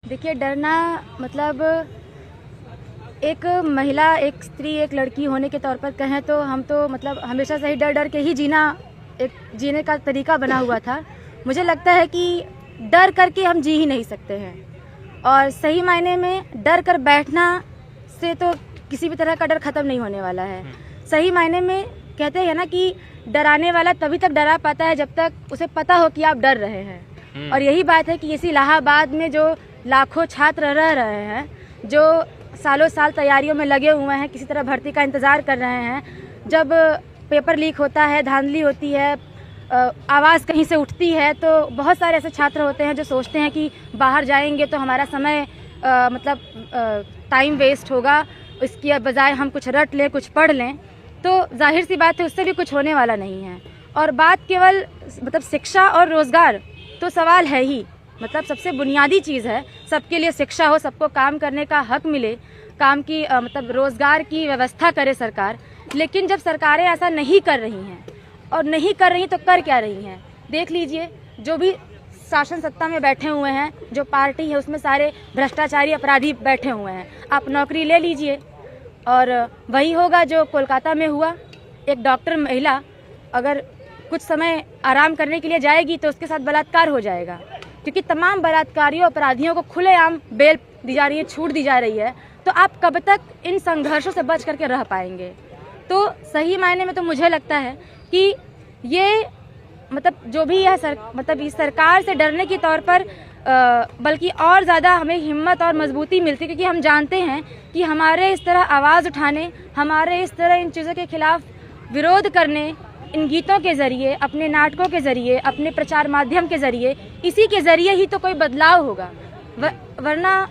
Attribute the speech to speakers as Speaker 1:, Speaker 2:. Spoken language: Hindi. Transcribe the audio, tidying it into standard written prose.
Speaker 1: देखिए, डरना मतलब एक महिला, एक स्त्री, एक लड़की होने के तौर पर कहें तो हम तो मतलब हमेशा से ही डर डर के ही एक जीने का तरीका बना हुआ था। मुझे लगता है कि डर करके हम जी ही नहीं सकते हैं, और सही मायने में डर कर बैठना से तो किसी भी तरह का डर ख़त्म नहीं होने वाला है। सही मायने में कहते हैं ना कि डराने वाला तभी तक डरा पाता है जब तक उसे पता हो कि आप डर रहे हैं। और यही बात है कि इसी इलाहाबाद में जो लाखों छात्र रह रहे हैं, जो सालों साल तैयारियों में लगे हुए हैं, किसी तरह भर्ती का इंतज़ार कर रहे हैं, जब पेपर लीक होता है, धांधली होती है, आवाज़ कहीं से उठती है, तो बहुत सारे ऐसे छात्र होते हैं जो सोचते हैं कि बाहर जाएंगे तो हमारा समय टाइम वेस्ट होगा, इसके बजाय हम कुछ रट लें, कुछ पढ़ लें। तो जाहिर सी बात है उससे भी कुछ होने वाला नहीं है। और बात केवल मतलब शिक्षा और रोज़गार तो सवाल है ही, मतलब सबसे बुनियादी चीज़ है। सबके लिए शिक्षा हो, सबको काम करने का हक मिले, काम की मतलब रोज़गार की व्यवस्था करे सरकार। लेकिन जब सरकारें ऐसा नहीं कर रही हैं, और नहीं कर रही तो कर क्या रही हैं? देख लीजिए, जो भी शासन सत्ता में बैठे हुए हैं, जो पार्टी है उसमें सारे भ्रष्टाचारी अपराधी बैठे हुए हैं। आप नौकरी ले लीजिए और वही होगा जो कोलकाता में हुआ। एक डॉक्टर महिला अगर कुछ समय आराम करने के लिए जाएगी तो उसके साथ बलात्कार हो जाएगा, क्योंकि तमाम बलात्कारियों अपराधियों को खुलेआम बेल दी जा रही है, छूट दी जा रही है। तो आप कब तक इन संघर्षों से बच करके रह पाएंगे? तो सही मायने में तो मुझे लगता है कि ये मतलब जो भी है मतलब इस सरकार से डरने के तौर पर बल्कि और ज़्यादा हमें हिम्मत और मजबूती मिलती है, क्योंकि हम जानते हैं कि हमारे इस तरह आवाज़ उठाने, हमारे इस तरह इन चीज़ों के खिलाफ विरोध करने, इन गीतों के ज़रिए, अपने नाटकों के ज़रिए, अपने प्रचार माध्यम के ज़रिए, इसी के ज़रिए ही तो कोई बदलाव होगा। वरना